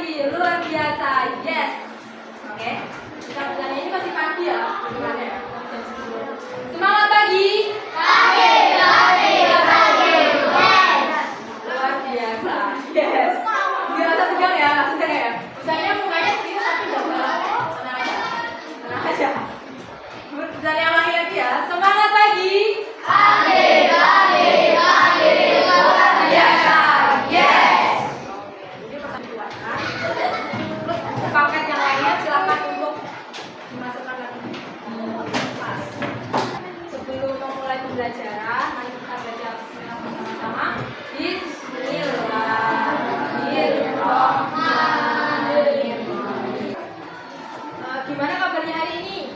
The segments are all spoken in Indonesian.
lagi, luar biasa. Yes. Oke. Kita belajarnya ini masih pagi ya. Semangat pagi. Pagi. Luar biasa. Yes. Nggak usah tegang ya, langsung tegang ya. Misalnya mukanya serius tapi nggak galak. Tenang aja. Tenang aja. Belajarnya ulangi lagi ya. Semangat pagi. Pagi. Luar biasa. Yes. Oke. Ini pertanyaan. Terus paket yang lainnya silakan untuk dimasukkan lagi di kelas. Sebelum memulai pembelajaran, mari kita baca bismillah bersama-sama. Bismillahirrahmanirrahim. Gimana kabarnya hari ini?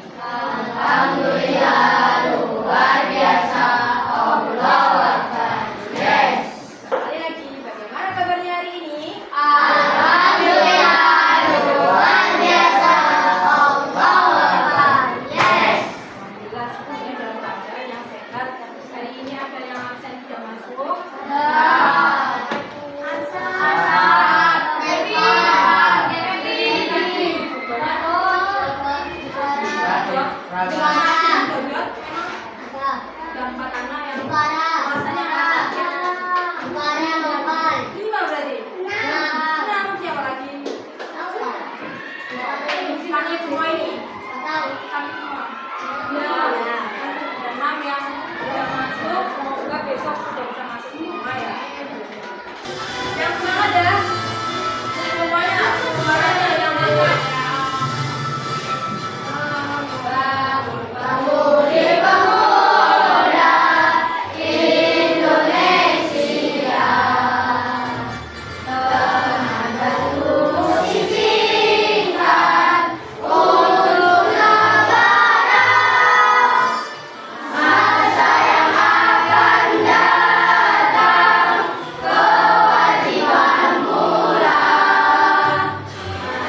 Alhamdulillah, luar biasa. Allahu Akbar. Yes. Sekali lagi, bagaimana kabarnya hari ini? Alhamdulillah, luar biasa. Allahu Akbar. Yes. Alhamdulillah semuanya dalam keadaan yang sehat. Hari ini ada yang absen tidak masuk. Dan empat anak yang rasanya sakit. Lima berarti. Enam siapa lagi? Sakit semua ini. Sakit semua. Ya. Dan enam yang sudah masuk. Semoga besok sudah bisa masuk semua ya. Yang semangat ya. Semuanya. Suaranya yang mantap. Bangun di pemuda Indonesia, tenaga tubuh sisihkan untuk negara, masa yang akan datang, kewajiban pula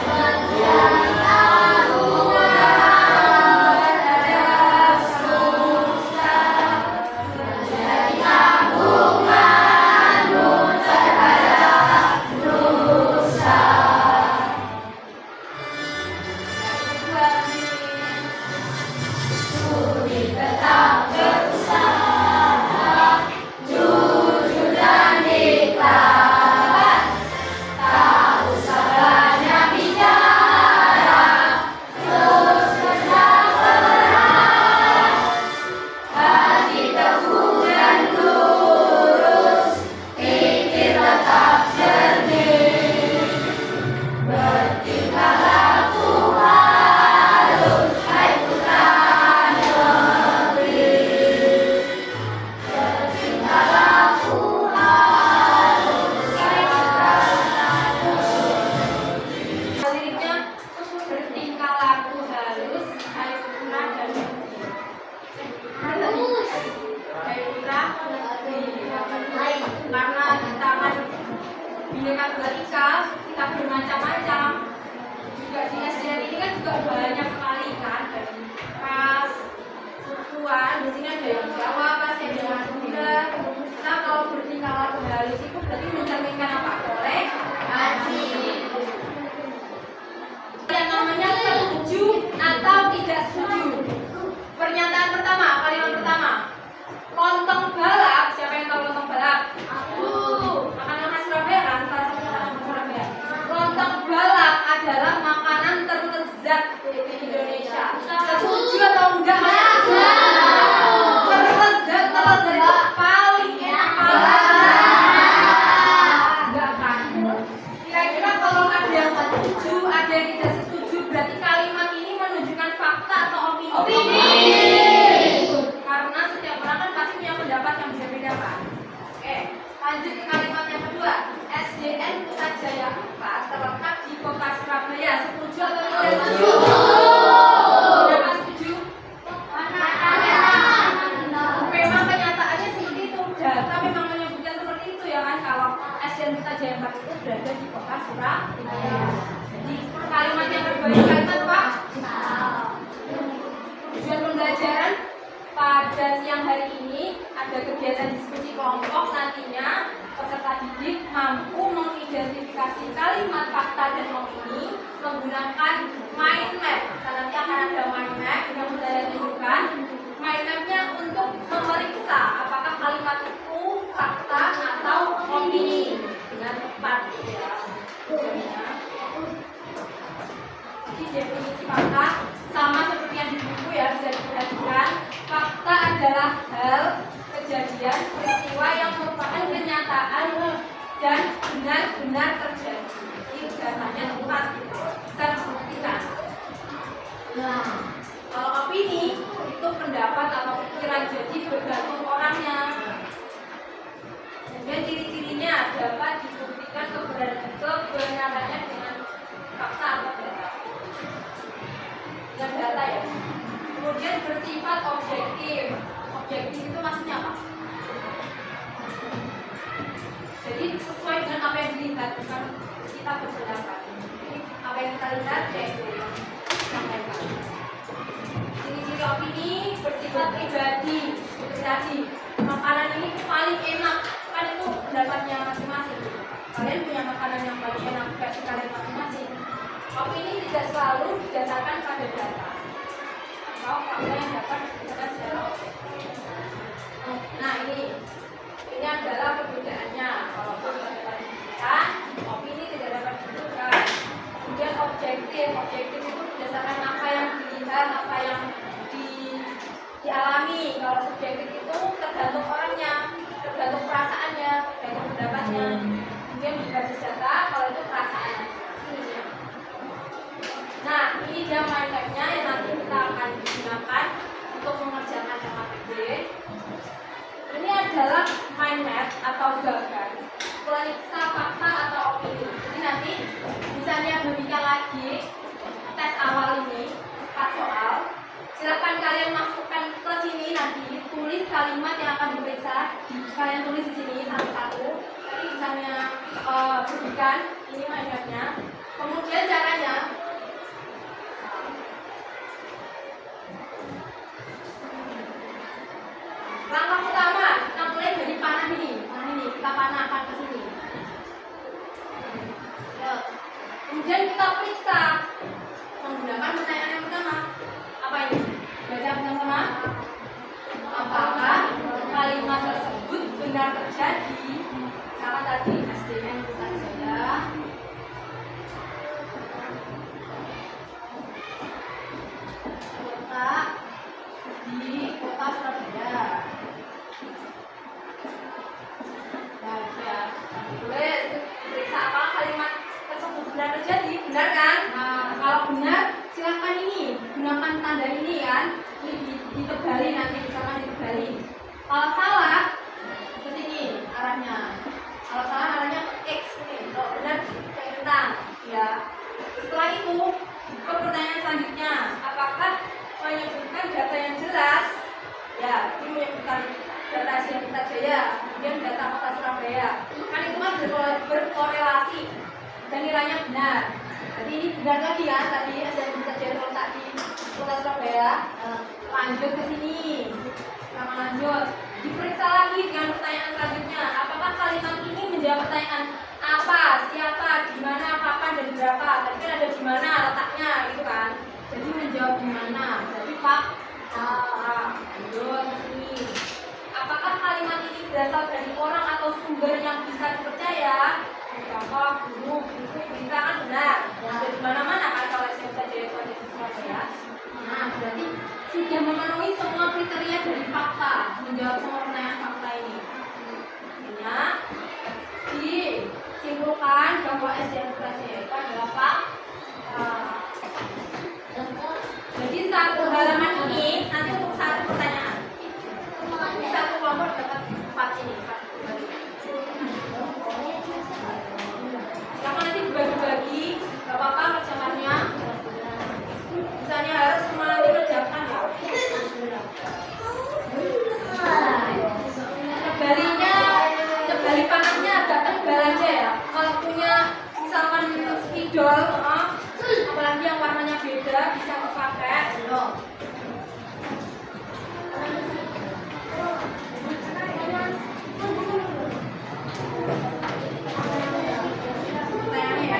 menjadi tetap berusaha, jujur dan ikhlas, tak usah banyak bicara, terus kerja keras, hati teguh dan lurus, pikir tetap jernih, bertingkah laku halus, hai putra negeri. Bertingkah laku halus, hai putra Liriknya bertingkah laku halus, hai putra dan negeri. Hai putra negeri. Karena kita kan Bhinneka Tunggal Ika, kita bermacam-macam. Juga di SDN ini kan juga banyak sekali kan, dari ras, sukuan. Di sini ada yang Jawa, pasti ada yang Madura. Nah, kalau bertingkah laku halus itu berarti mencerminkan apa? Toleransi. Yang namanya setuju atau tidak setuju. Pernyataan pertama, kalimat pertama. Lontong balap, siapa yang tahu lontong balap? Aku. Makanan khas Surabaya kan? Salah satu makanan khas Surabaya. Lontong balap adalah makanan terlezat di Indonesia. Setuju atau enggak? Terlezat itu paling enak, paling lezat. Enggak kan? Kira-kira kalau ada yang setuju, ada yang tidak setuju, berarti kalimat ini menunjukkan fakta atau opini? Karena setiap orang kan pasti punya pendapat yang berbeda kan. Oke, lanjut ke kalimat yang kedua. SDN Putrajaya 4 terletak di kota Surabaya. Setuju atau tidak setuju? Berapa setuju? Memang kenyataannya seperti itu. Data memang menyebutkan seperti itu ya kan. Kalau SDN Putrajaya 4 itu berada di kota Surabaya. Jadi kalimat yang kedua ini kalimat apa? Tujuan pembelajaran pada siang hari ini ada kegiatan diskusi kelompok. Nantinya peserta didik mampu mengidentifikasi kalimat fakta dan opini menggunakan mind map. Nanti akan ada mind map yang saya tunjukkan. Mind mapnya untuk memeriksa apakah kalimat itu fakta atau opini dengan tepat. Ya. Jadi definisi fakta sama seperti yang di buku ya, bisa diperhatikan. Fakta adalah hal, kejadian, peristiwa yang merupakan kenyataan dan benar-benar terjadi. Ini datanya tepat, bisa dibuktikan. Nah, kalau opini itu pendapat atau pikiran, jadi bergantung orangnya. Kemudian ciri-cirinya dapat dibuktikan kebenarannya dengan fakta atau data. Dengan data ya. Kemudian bersifat objektif. Objektif itu maksudnya apa? Jadi sesuai dengan apa yang dilihat, bukan kita berpendapat. Apa yang kita lihat ya itu yang disampaikan. Ciri-ciri opini bersifat pribadi. Seperti makanan ini paling enak, kan itu pendapatnya masing-masing. Kalian punya makanan yang paling enak versi kalian masing-masing. Opini tidak selalu didasarkan pada data atau fakta yang dapat dibuktikan secara objektif. Nah ini adalah perbedaannya. Kalau berdasarkan opini tidak dapat ditentukan. Kemudian objektif itu berdasarkan apa yang dilihat, apa yang dialami. Kalau subjektif itu tergantung orangnya, tergantung perasaannya, tergantung pendapatnya. Kemudian berbasis data, kalau itu perasaan. Nah, ini dia mind map-nya yang nanti kita akan gunakan untuk mengerjakan MAPB. Ini adalah mind map atau gambar periksa fakta atau opini. Jadi nanti misalnya berbicara lagi tes awal ini 4 soal. Silakan kalian masukkan ke sini, nanti tulis kalimat yang akan diperiksa. Kalian tulis di sini satu-satu. Nanti misalnya berikan ini mind map-nya. Kemudian caranya langkah pertama, kita mulai dari panah ini, kita panahkan ke sini. Ya. Kemudian kita periksa menggunakan pertanyaan yang pertama. Apa ini? Baca pertama. Apakah kalimat tersebut benar terjadi? Sama tadi SD-nya bukan saja. Letak di kota Surabaya. Tulis, periksa apa kalimat tersebut benar terjadi, benar kan? Nah, kalau benar, silakan ini gunakan tanda ini kan, ini ditebali nanti, misalkan ditebali. Kalau salah, ke sini arahnya. Kalau salah arahnya ke X nih. Kalau benar ke tentang, ya. Setelah itu, ke pertanyaan selanjutnya, apakah menyebutkan data yang jelas? Ya, ini menyebutkan data Asia Jaya, kemudian data kota Surabaya. Kan itu kan berkorelasi dan nilainya benar. Jadi ini benar lagi ya, tadi Asia Jaya terletak di kota Surabaya. Lanjut ke sini, sama lanjut. Diperiksa lagi dengan pertanyaan selanjutnya. Apakah kalimat ini menjawab pertanyaan apa, siapa, di mana, kapan, dan berapa? Tadi kan ada di mana letaknya, gitu kan? Jadi menjawab di mana? Jadi fakta. Lanjut ke sini. Apakah kalimat ini berasal dari orang atau sumber yang bisa dipercaya? Contoh, guru, buku, berita kan benar. Ada di mana-mana kan kalau saya baca itu ada di Surabaya. Nah, berarti sudah memenuhi semua kriteria dari fakta, menjawab semua pertanyaan fakta ini. Artinya, disimpulkan bahwa SDN Surabaya itu adalah fakta. Jadi satu halaman ini nanti untuk satu pertanyaan. Satu kelompok dapat 4 ini, 4 kembali. Kalau nanti dibagi-bagi, gak apa-apa kerjaannya. Misalnya harus semua nanti kerjakan ya. Tebali panahnya agak tebal aja ya. Kalau punya misalkan spidol, apalagi yang warnanya beda bisa dipakai. Pertanyaannya ya.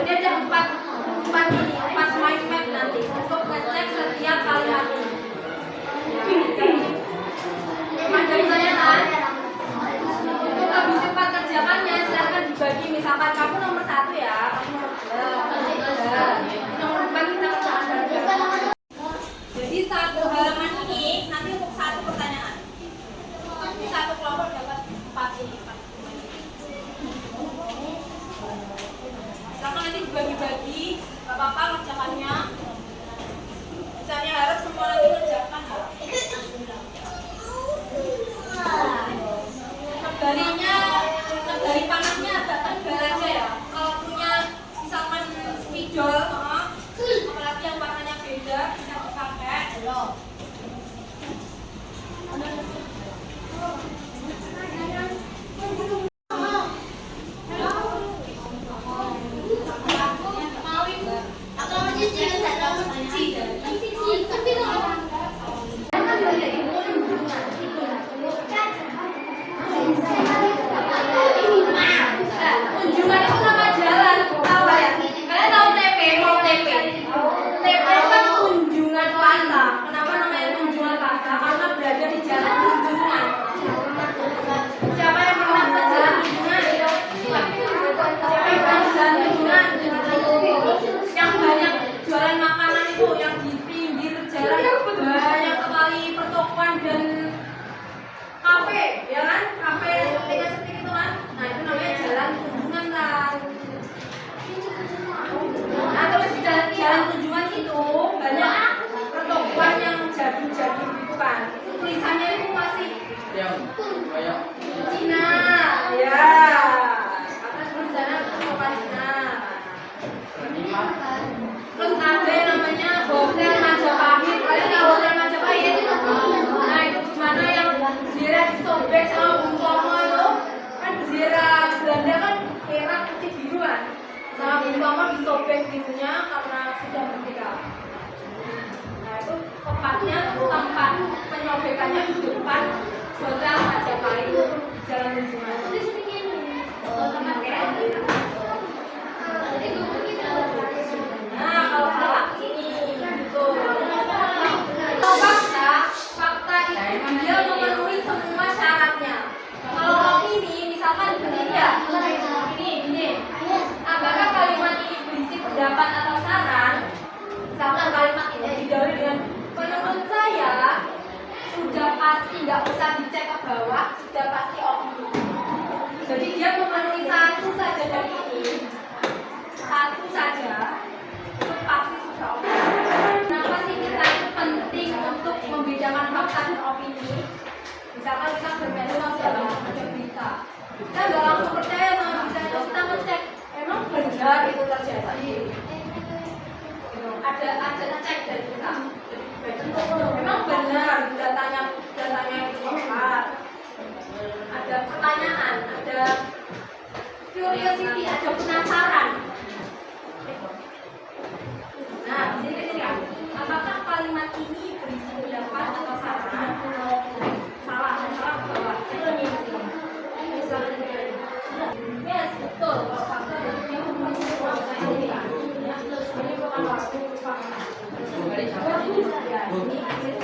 Jadi ada empat mind map nanti untuk ngecek setiap kalimat ini. Ada pertanyaan? Untuk lebih cepat kerjakannya silahkan dibagi. Misalkan kamu nomor 1 ya, kamu nomor 2, nomor 4 kita kerjakan bareng. Jadi satu halaman ini nanti untuk satu pertanyaan. Nanti satu kelompok dapat 4 ini. Silakan nanti dibagi-bagi, gak apa-apa ngerjakannya. Misalnya harap semua nanti ngerjakan. Dari panahnya agak tebal aja ya. Kalau punya misalkan spidol, apalagi yang warnanya beda bisa dipakai. Kunjungan itu nama jalan, tahu ya? Kalian tahu TP, mau TP? TP kan kunjungan plaza. Kenapa namanya kunjungan plaza? Karena berada di jalan kunjungan. Siapa yang pernah ke jalan kunjungan? Siapa yang pernah ke jalan kunjungan? Yang banyak jualan makanan itu, yang di pinggir jalan banyak sekali pertokoan dan kafe, ya kan? Kafe seperti itu kan? Nah itu namanya jalan kunjungan kan. Nah terus di jalan kunjungan itu banyak pertokoan yang jadul-jadul gitu kan. Itu tulisannya itu masih Cina, ya. Karena sebelum sana pertokoan Cina. Terus ada yang namanya Hotel Majapahit. Kalian tahu Hotel Majapahit? Nah itu gimana yang bendera disobek sama Bung Tomo itu? Kan bendera Belanda kan merah putih biru kan? Sama Bung Tomo disobek birunya karena sudah merdeka. Nah itu tempatnya, tempat penyobekannya di depan Hotel Majapahit Jalan Kunjungan. Nah kalau salah ini betul. Kalau fakta itu dia memenuhi semua syaratnya. Kalau opini misalkan begini ya, ini. Apakah kalimat ini berisi pendapat atau saran? Misalkan kalimat ini didahului dengan menurut saya sudah pasti, nggak usah dicek ke bawah, sudah pasti opini. Jadi dia memenuhi satu saja dari ini, satu saja. Itu pasti sudah opini. Kenapa sih kita itu penting untuk membedakan fakta dan opini? Misalkan kita bermedia sosial ada berita, kita nggak langsung percaya sama berita itu, kita ngecek emang benar itu terjadi. Ada cek dari kita. Memang benar datanya itu tepat. Ada pertanyaan, ada curiosity, ada penasaran. Nah, jadi kan, apakah kalimat ini berisi pendapat atau saran? Salah ke bawah. Yes, betul. Kalau fakta bentuknya ini bukan waktu fakta.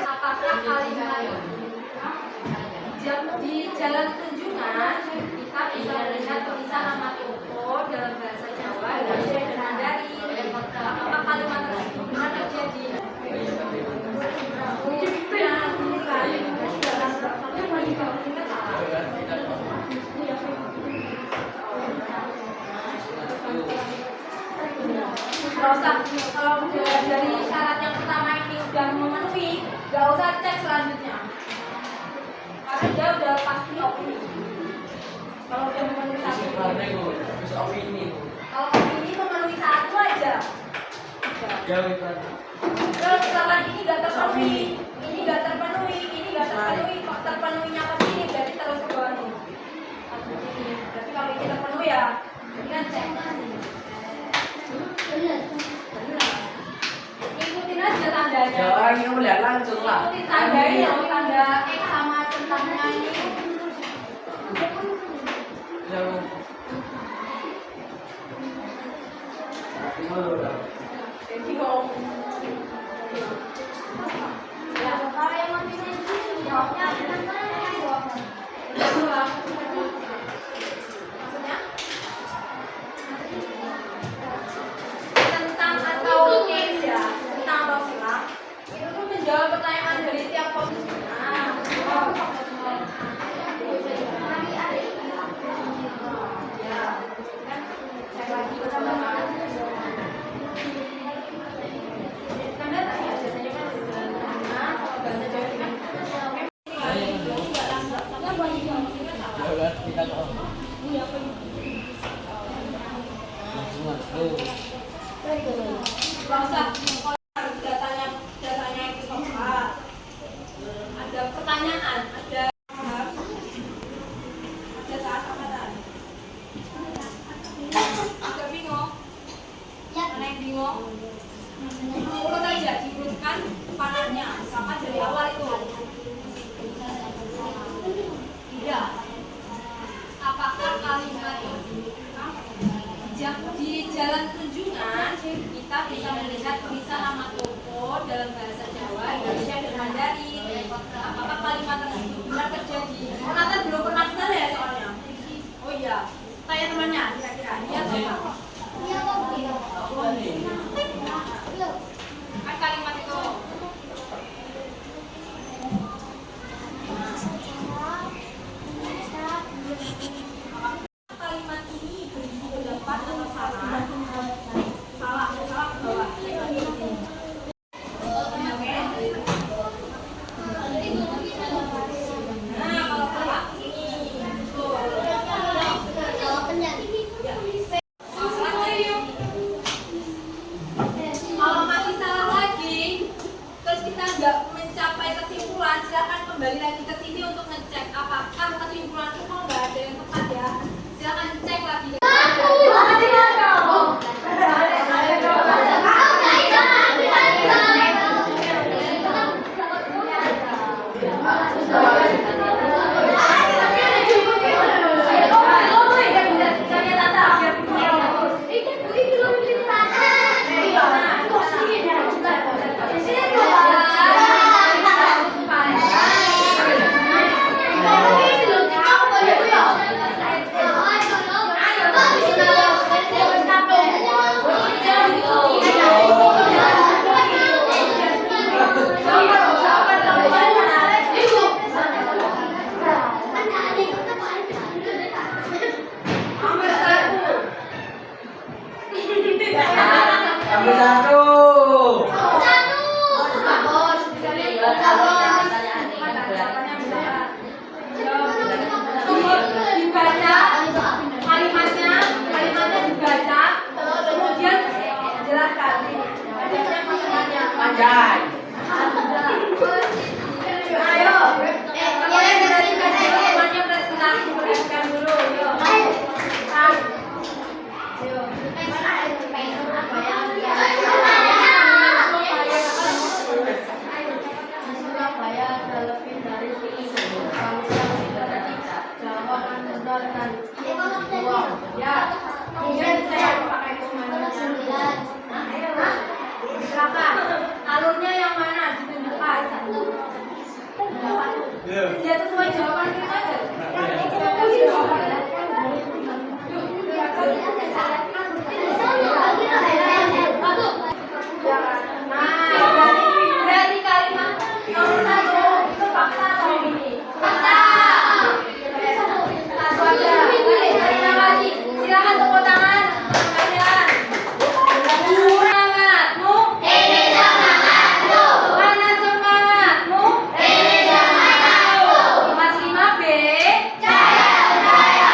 Apakah kalimat di jalan kunjungan kita bisa melihat tulisan nama toko dalam bahasa Jawa, Indonesia, dan Mandarin? Apakah kalimat tersebut benar terjadi? Gak usah, kalau dari syarat yang pertama ini udah memenuhi, gak usah cek selanjutnya. Karena dia udah pasti opini. Kalau udah memenuhi satu, kalau opini memenuhi satu aja. Terus misalkan ini gak terpenuhi, ini gak terpenuhi, ini gak terpenuhi, kok terpenuhinya ke sini, jadi terus ke bawah nih. Berarti kalau ini terpenuhi ya, ini kan cek. Ikutin aja tandanya. Ya orang ini melihat langsung lah. Ikutin tandanya, tanda X sama centangnya ini. Ya, Bingung. Ya, kalau yang mau ini jawabnya Maksudnya? Tentang atau case ya, tentang atau silang itu tuh menjawab pertanyaan dari tiap posisi. Ya, kan cek lagi coba. Kan data ya, biasanya kan sederhana, kalau bahasa Jawa itu kan nggak usah datanya itu tepat. Ada pertanyaan, ada saat apa agak bingung. Mana yang bingung? Urut aja, diurutkan panahnya, misalkan dari awal itu. Tidak. Apakah kalimat di jalan tunjungan kita bisa melihat tulisan nama toko dalam bahasa Jawa, Indonesia, dan Mandarin? Apakah kalimat tersebut benar terjadi? Oh, Nathan belum pernah ke sana ya soalnya. Oh iya, tanya temannya kira-kira dia atau apa? Kan kalimat itu kalimat ini berisi pendapat atau salah? Salah ke bawah. Nah, kalau salah ini tuh. Kalau masih salah lagi, terus kita nggak mencapai kesimpulan, silakan kembali lagi ke sini untuk ngecek apakah kesimpulan itu mau nggak ada yang tepat ya. Silakan cek lagi. Nomor satu. Dibaca kalimatnya dibaca, kemudian jelaskan. Bacanya panjangnya. Panjang. Ayo, kalian jelaskan dulu, semuanya presentasi jelaskan dulu. Yuk. Ya, kemudian saya pakai komandonya. Silakan, alurnya yang mana ditunjukkan? Ya sesuai jawaban kita aja. Berarti kalimat nomor 1 itu fakta atau opini? Fakta. Satu aja. Terima kasih. Silakan tepuk tangan. Kalian. Semangatmu. Ini semangatmu. Mana semangatmu? Ini semangatmu. Kelas 5B. Jaya, jaya.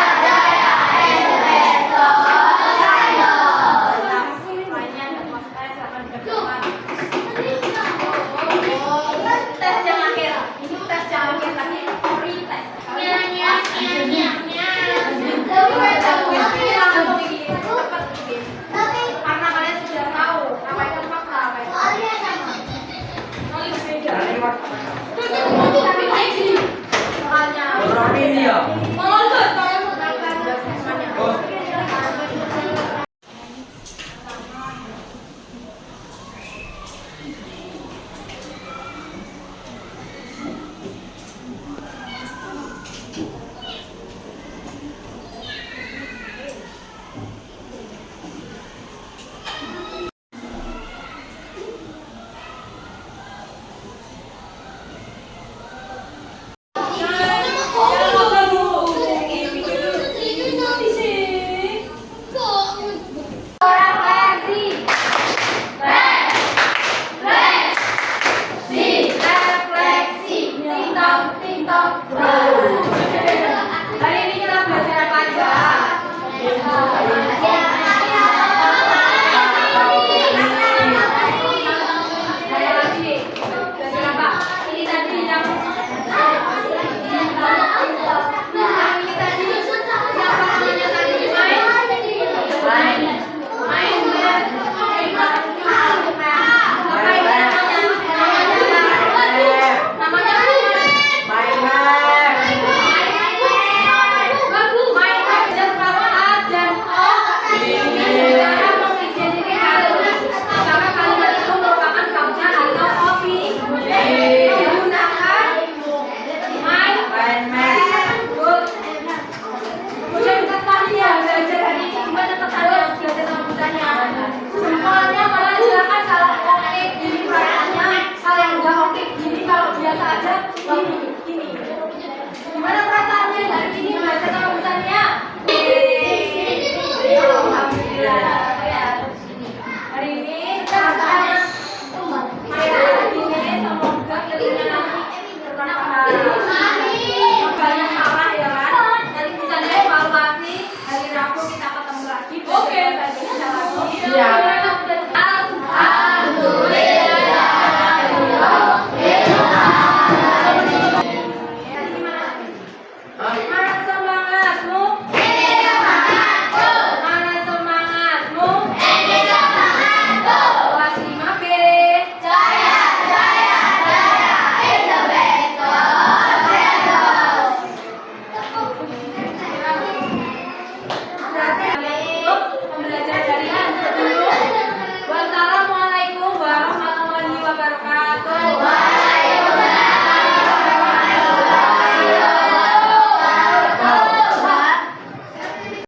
berarti